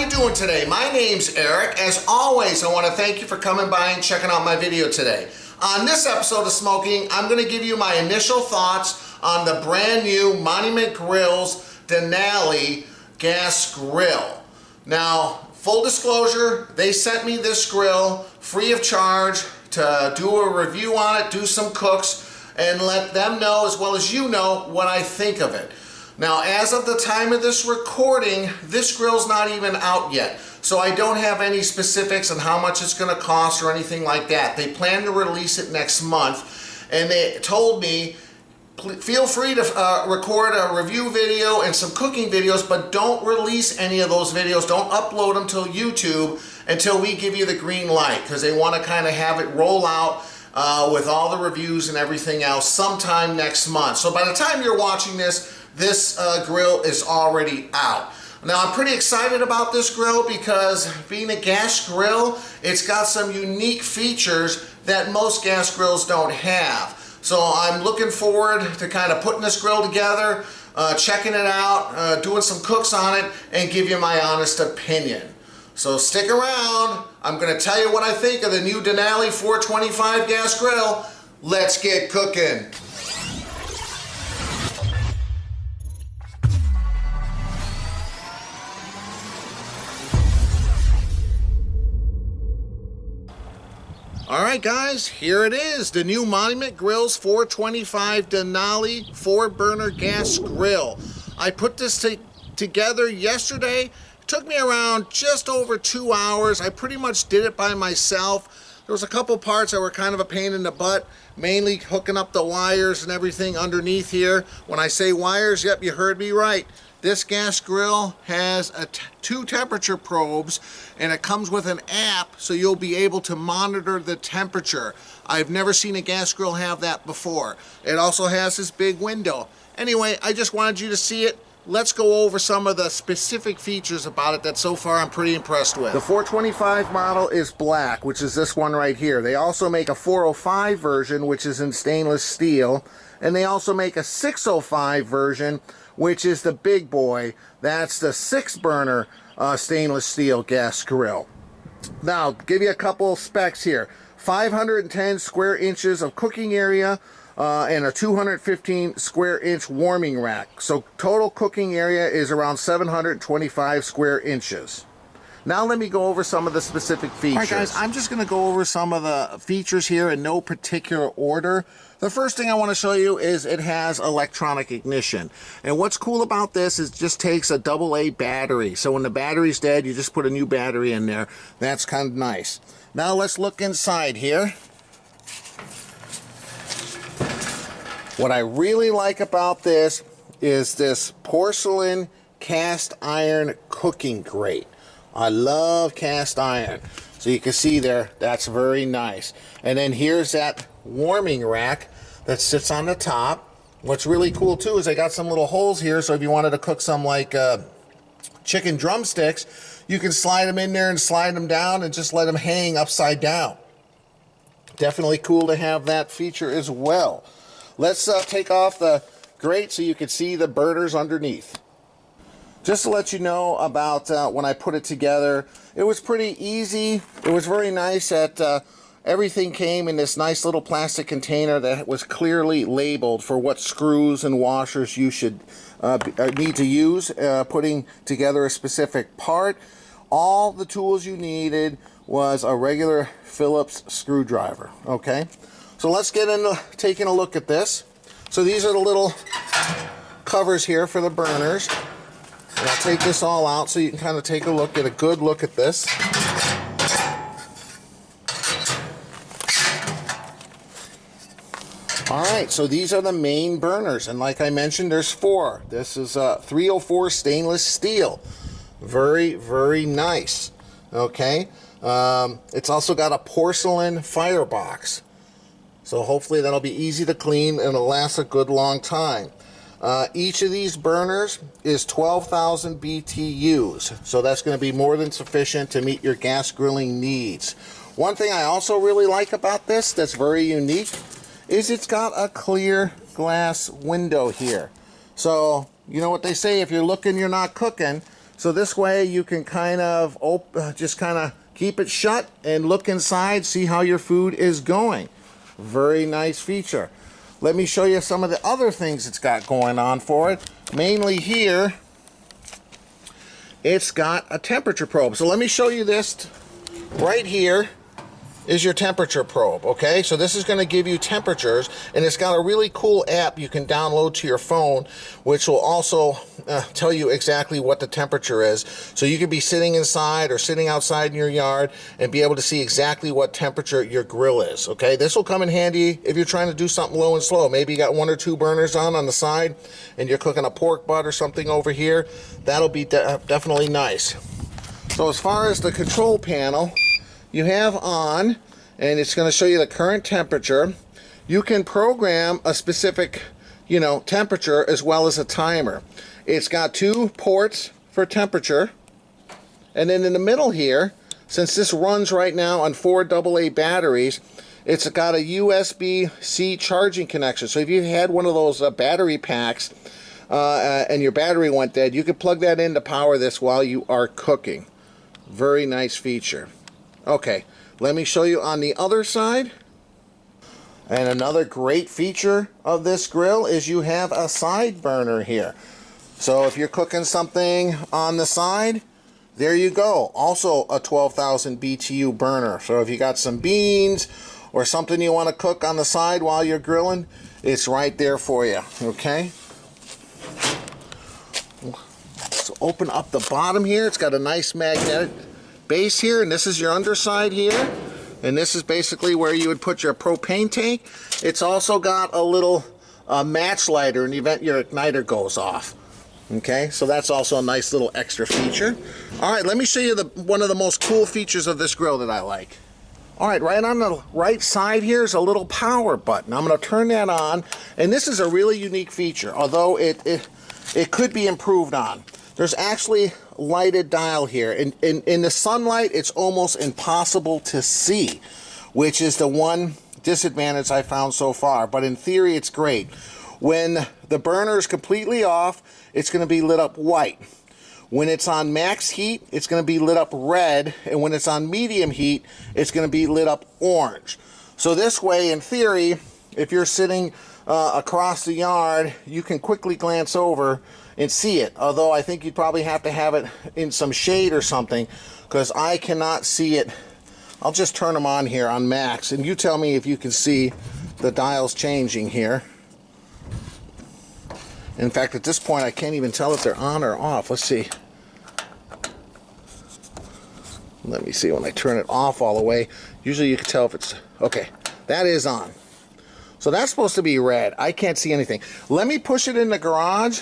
you doing today? My name's Eric. As always, I want to thank you for coming by and checking out my video today. On this episode of Smoking, I'm going to give you my initial thoughts on the brand new Monument Grill's Denali gas grill. Now, full disclosure, they sent me this grill free of charge to do a review on it, do some cooks, and let them know, as well as you know, what I think of it. Now, as of the time of this recording, this grill's not even out yet, so I don't have any specifics on how much it's going to cost or anything like that. They plan to release it next month, and they told me, feel free to record a review video and some cooking videos, but don't release any of those videos. Don't upload them to YouTube until we give you the green light, because they want to kind of have it roll out with all the reviews and everything else sometime next month. So by the time you're watching this, this grill is already out. Now, I'm pretty excited about this grill because being a gas grill, it's got some unique features that most gas grills don't have. So I'm looking forward to kind of putting this grill together, checking it out, doing some cooks on it, and give you my honest opinion. So stick around. I'm going to tell you what I think of the new Denali 425 gas grill. Let's get cooking. Alright guys, here it is, the new Monument Grill's 425 Denali 4-burner gas grill. I put this together yesterday. It took me around just over 2 hours. I pretty much did it by myself. There was a couple parts that were kind of a pain in the butt, mainly hooking up the wires and everything underneath here. When I say wires, yep, you heard me right. This gas grill has two temperature probes, and it comes with an app so you'll be able to monitor the temperature. I've never seen a gas grill have that before. It also has this big window. Anyway, I just wanted you to see it. Let's go over some of the specific features about it that so far I'm pretty impressed with. The 425 model is black, which is this one right here. They also make a 405 version, which is in stainless steel, and they also make a 605 version, which is the big boy. That's the 6-burner stainless steel gas grill. Now, give you a couple specs here. 510 square inches of cooking area and a 215 square inch warming rack. So total cooking area is around 725 square inches. Now let me go over some of the specific features. Alright guys, I'm just going to go over some of the features here in no particular order. The first thing I want to show you is it has electronic ignition. And what's cool about this is it just takes a AA battery. So when the battery's dead, you just put a new battery in there. That's kind of nice. Now let's look inside here. What I really like about this is this porcelain cast iron cooking grate. I love cast iron. So you can see there, that's very nice. And then here's that warming rack that sits on the top. What's really cool too is they got some little holes here, so if you wanted to cook some like chicken drumsticks, you can slide them in there and slide them down and just let them hang upside down. Definitely cool to have that feature as well. Let's take off the grate so you can see the burners underneath. Just to let you know about when I put it together, it was pretty easy. It was very nice that everything came in this nice little plastic container that was clearly labeled for what screws and washers you should need to use putting together a specific part. All the tools you needed was a regular Phillips screwdriver. Okay, so let's get into taking a look at this. So these are the little covers here for the burners. And I'll take this all out so you can kind of take a look, get a good look at this. Alright, so these are the main burners, and like I mentioned, there's 4. This is 304 stainless steel. Very, very nice. Okay, it's also got a porcelain firebox. So hopefully that'll be easy to clean and it'll last a good long time. Each of these burners is 12,000 BTUs, so that's going to be more than sufficient to meet your gas grilling needs. One thing I also really like about this that's very unique is it's got a clear glass window here. So, you know what they say, if you're looking, you're not cooking. So this way you can kind of just kind of keep it shut and look inside, see how your food is going. Very nice feature. Let me show you some of the other things it's got going on for it. Mainly here, it's got a temperature probe. So let me show you this. Right here is your temperature probe, okay? So this is going to give you temperatures, and it's got a really cool app you can download to your phone, which will also tell you exactly what the temperature is. So you could be sitting inside or sitting outside in your yard and be able to see exactly what temperature your grill is, okay? This will come in handy if you're trying to do something low and slow. Maybe you got 1 or 2 burners on the side and you're cooking a pork butt or something over here. That'll be definitely nice. So as far as the control panel, you have on, and it's going to show you the current temperature. You can program a specific, temperature as well as a timer. It's got 2 ports for temperature, and then in the middle here, since this runs right now on 4 AA batteries, it's got a USB-C charging connection. So if you had one of those battery packs and your battery went dead, you could plug that in to power this while you are cooking. Very nice feature. Okay, let me show you on the other side. And another great feature of this grill is you have a side burner here. So if you're cooking something on the side, there you go. Also a 12,000 BTU burner. So if you got some beans or something you want to cook on the side while you're grilling, it's right there for you, okay? So open up the bottom here. It's got a nice magnetic base here, and this is your underside here, and this is basically where you would put your propane tank. It's also got a little match lighter in the event your igniter goes off. Okay, so that's also a nice little extra feature. All right, let me show you one of the most cool features of this grill that I like. All right, right on the right side here is a little power button. I'm going to turn that on, and this is a really unique feature, although it could be improved on. There's actually lighted dial here. In the sunlight, it's almost impossible to see, which is the one disadvantage I found so far. But in theory, it's great. When the burner is completely off, it's going to be lit up white. When it's on max heat, it's going to be lit up red. And when it's on medium heat, it's going to be lit up orange. So this way, in theory, if you're sitting across the yard, you can quickly glance over and see it, although I think you'd probably have to have it in some shade or something, because I cannot see it. I'll just turn them on here on max, and you tell me if you can see the dials changing here. In fact, at this point I can't even tell if they're on or off. Let's see. Let me see when I turn it off all the way. Usually you can tell if it's okay. That is on. So that's supposed to be red. I can't see anything. Let me push it in the garage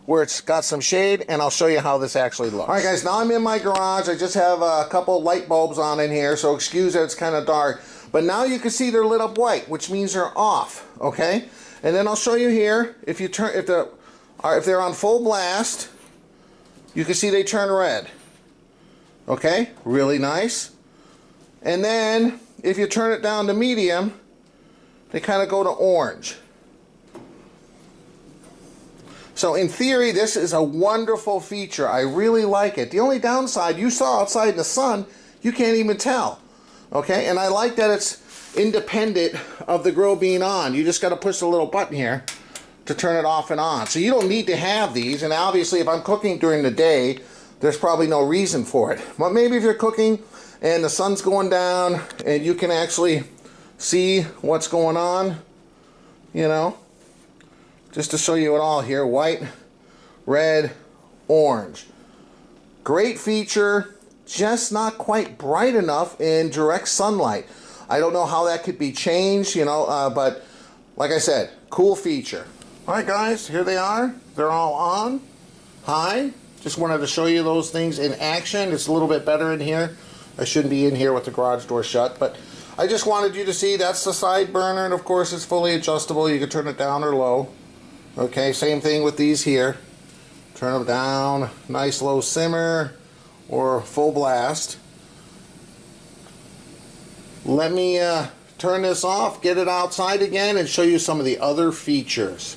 where it's got some shade, and I'll show you how this actually looks. All right, guys, now I'm in my garage. I just have a couple light bulbs on in here, so excuse that it's kind of dark. But now you can see they're lit up white, which means they're off, okay? And then I'll show you here, if they're on full blast, you can see they turn red. Okay, really nice. And then if you turn it down to medium, they kind of go to orange. So in theory, this is a wonderful feature. I really like it. The only downside, you saw outside in the sun, you can't even tell. Okay, and I like that it's independent of the grill being on. You just got to push the little button here to turn it off and on. So you don't need to have these, and obviously if I'm cooking during the day, there's probably no reason for it. But maybe if you're cooking and the sun's going down and you can actually see what's going on, just to show you it all here, white, red, orange. Great feature, just not quite bright enough in direct sunlight. I don't know how that could be changed, but like I said, cool feature. All right, guys, here they are. They're all on. Hi. Just wanted to show you those things in action. It's a little bit better in here. I shouldn't be in here with the garage door shut, but I just wanted you to see that's the side burner, and of course it's fully adjustable. You can turn it down or low. Okay, same thing with these here. Turn them down, nice low simmer, or full blast. Let me turn this off, get it outside again, and show you some of the other features.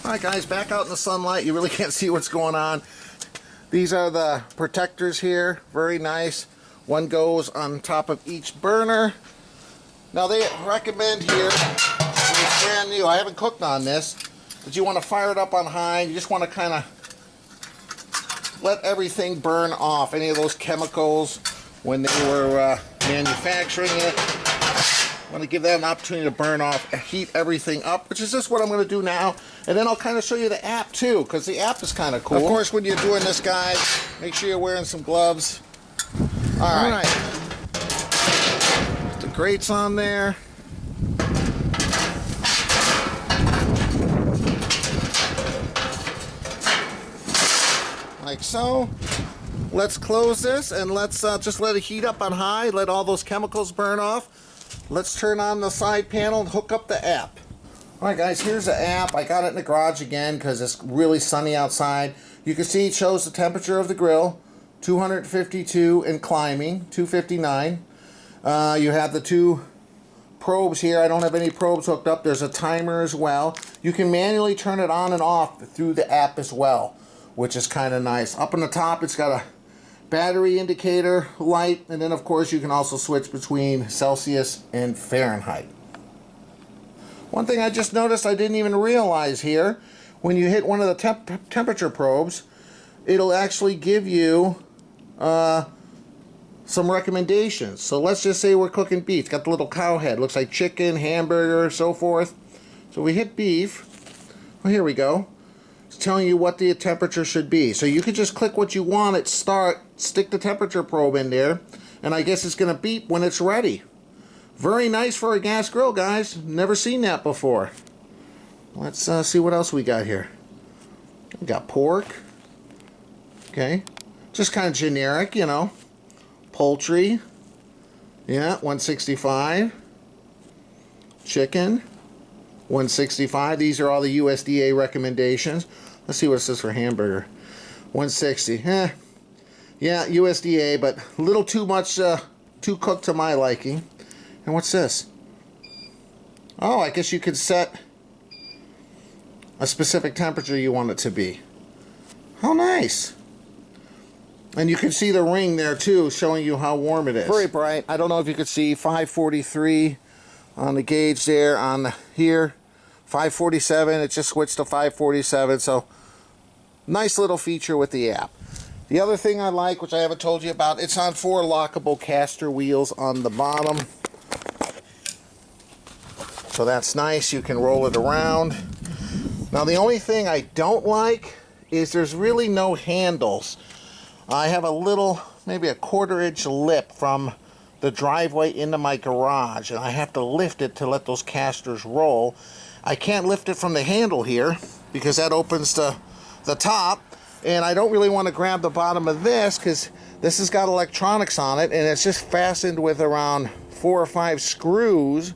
Alright guys, back out in the sunlight. You really can't see what's going on. These are the protectors here, very nice. One goes on top of each burner. Now they recommend here, it's brand new, I haven't cooked on this, that you want to fire it up on high. You just want to kind of let everything burn off, any of those chemicals when they were manufacturing it. I want to give that an opportunity to burn off, heat everything up, which is just what I'm going to do now. And then I'll kind of show you the app too, because the app is kind of cool. Of course, when you're doing this, guys, make sure you're wearing some gloves. All right. Put the grates on there. Like so. Let's close this and let's just let it heat up on high, let all those chemicals burn off. Let's turn on the side panel and hook up the app. Alright guys, here's the app. I got it in the garage again because it's really sunny outside. You can see it shows the temperature of the grill, 252 and climbing, 259. You have the two probes here. I don't have any probes hooked up. There's a timer as well. You can manually turn it on and off through the app as well, which is kind of nice. Up on the top, it's got a battery indicator light, and then of course you can also switch between Celsius and Fahrenheit. One thing I just noticed I didn't even realize here, when you hit one of the temperature probes, it'll actually give you some recommendations. So let's just say we're cooking beef. It's got the little cow head, looks like chicken, hamburger, so forth. So we hit beef. Well, here we go. It's telling you what the temperature should be. So you could just click what you want at start, stick the temperature probe in there, and I guess it's going to beep when it's ready. Very nice for a gas grill, guys. Never seen that before. Let's see what else we got here. We got pork. Okay. Just kind of generic, you know. Poultry. Yeah, 165. Chicken. 165. These are all the USDA recommendations. Let's see what it says for hamburger. 160. Yeah, USDA, but a little too much, too cooked to my liking. And what's this? Oh, I guess you could set a specific temperature you want it to be. How nice. And you can see the ring there too, showing you how warm it is. Very bright. I don't know if you could see 543 on the gauge there, on here. 547, it just switched to 547, so nice little feature with the app. The other thing I like, which I haven't told you about, it's on 4 lockable caster wheels on the bottom. So that's nice, you can roll it around. Now the only thing I don't like is there's really no handles. I have a little, maybe a 1/4 inch lip from the driveway into my garage, and I have to lift it to let those casters roll. I can't lift it from the handle here because that opens the top, and I don't really want to grab the bottom of this because this has got electronics on it, and it's just fastened with around 4 or 5 screws.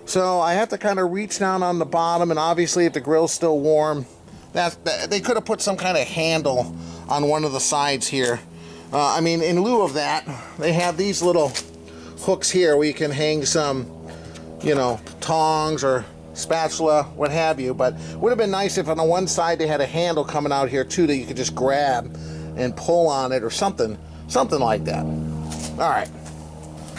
So I have to kind of reach down on the bottom, and obviously if the grill's still warm, they could have put some kind of handle on one of the sides here. I mean, in lieu of that, they have these little hooks here where you can hang some, you know, tongs or spatula, what have you. But it would have been nice if on the one side they had a handle coming out here too that you could just grab and pull on it or something like that.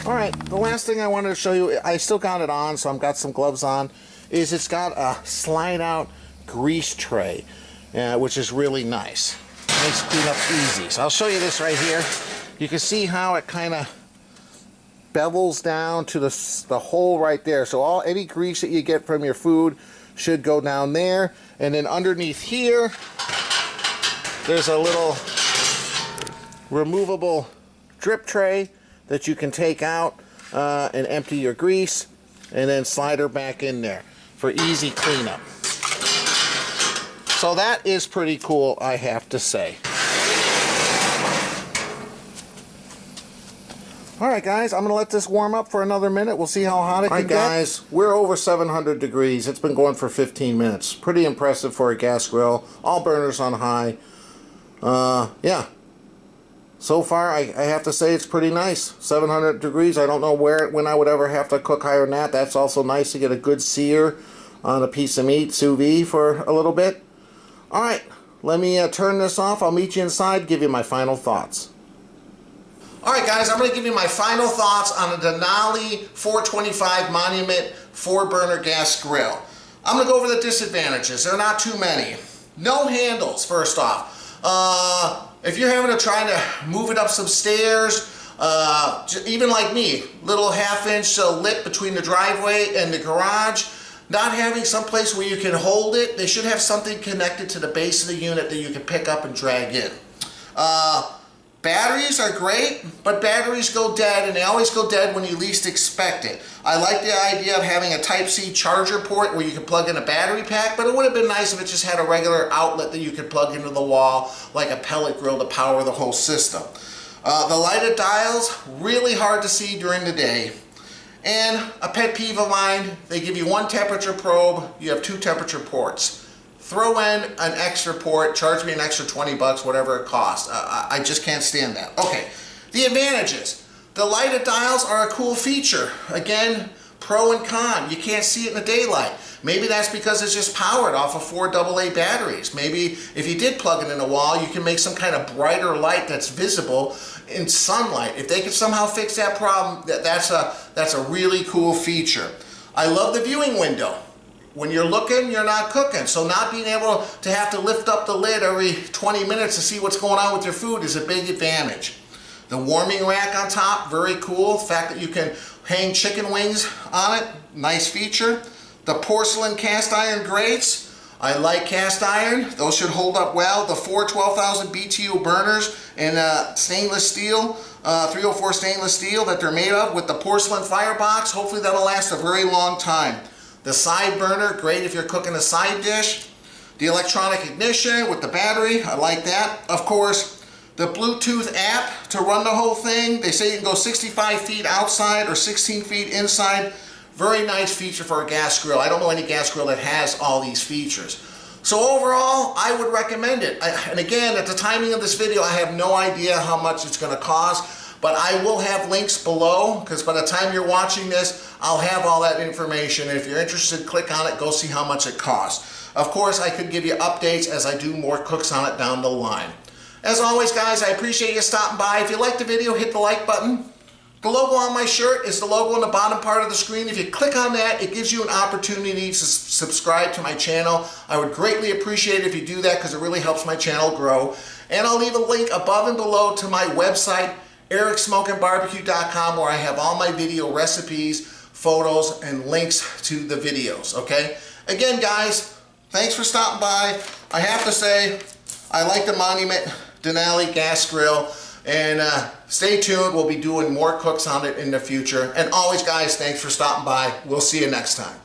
All right, the last thing I wanted to show you, I still got it on, so I've got some gloves on, is it's got a slide out grease tray, which is really nice. Makes clean up easy. So I'll show you this right here. You can see how it kind of bevels down to the hole right there. So any grease that you get from your food should go down there. And then underneath here, there's a little removable drip tray that you can take out and empty your grease, and then slide her back in there for easy cleanup. So that is pretty cool, I have to say. Alright guys, I'm going to let this warm up for another minute. We'll see how hot it can get. Alright guys, we're over 700 degrees. It's been going for 15 minutes. Pretty impressive for a gas grill. All burners on high. Yeah. So far, I have to say it's pretty nice. 700 degrees. I don't know when I would ever have to cook higher than that. That's also nice to get a good sear on a piece of meat, sous vide for a little bit. Alright, let me turn this off. I'll meet you inside, give you my final thoughts. Alright guys, I'm going to give you my final thoughts on the Denali 425 Monument 4-burner gas grill. I'm going to go over the disadvantages. There are not too many. No handles, first off. If you're having to try to move it up some stairs, even like me, little half-inch lip between the driveway and the garage, not having some place where you can hold it, they should have something connected to the base of the unit that you can pick up and drag in. Batteries are great, but batteries go dead, and they always go dead when you least expect it. I like the idea of having a Type-C charger port where you can plug in a battery pack, but it would have been nice if it just had a regular outlet that you could plug into the wall, like a pellet grill to power the whole system. The lighted dials, really hard to see during the day. And a pet peeve of mine, they give you one temperature probe, you have 2 temperature ports. Throw in an extra port, charge me an extra 20 bucks, whatever it costs. I just can't stand that. Okay, the advantages. The lighted dials are a cool feature. Again, pro and con. You can't see it in the daylight. Maybe that's because it's just powered off of 4 AA batteries. Maybe if you did plug it in a wall, you can make some kind of brighter light that's visible in sunlight. If they could somehow fix that problem, that's a really cool feature. I love the viewing window. When you're looking, you're not cooking. So not being able to have to lift up the lid every 20 minutes to see what's going on with your food is a big advantage. The warming rack on top, very cool. The fact that you can hang chicken wings on it, nice feature. The porcelain cast iron grates, I like cast iron. Those should hold up well. The 4 12,000 BTU burners in stainless steel, 304 stainless steel that they're made of with the porcelain firebox, hopefully that'll last a very long time. The side burner, great if you're cooking a side dish. The electronic ignition with the battery, I like that. Of course, the Bluetooth app to run the whole thing. They say you can go 65 feet outside or 16 feet inside. Very nice feature for a gas grill. I don't know any gas grill that has all these features. So overall, I would recommend it. And again, at the timing of this video, I have no idea how much it's going to cost. But I will have links below, because by the time you're watching this, I'll have all that information. And if you're interested, click on it, go see how much it costs. Of course, I could give you updates as I do more cooks on it down the line. As always, guys, I appreciate you stopping by. If you liked the video, hit the like button. The logo on my shirt is the logo on the bottom part of the screen. If you click on that, it gives you an opportunity to subscribe to my channel. I would greatly appreciate it if you do that, because it really helps my channel grow. And I'll leave a link above and below to my website, ericsmokingbbq.com, where I have all my video recipes, photos, and links to the videos, okay? Again, guys, thanks for stopping by. I have to say, I like the Monument Denali gas grill, and stay tuned. We'll be doing more cooks on it in the future. And always, guys, thanks for stopping by. We'll see you next time.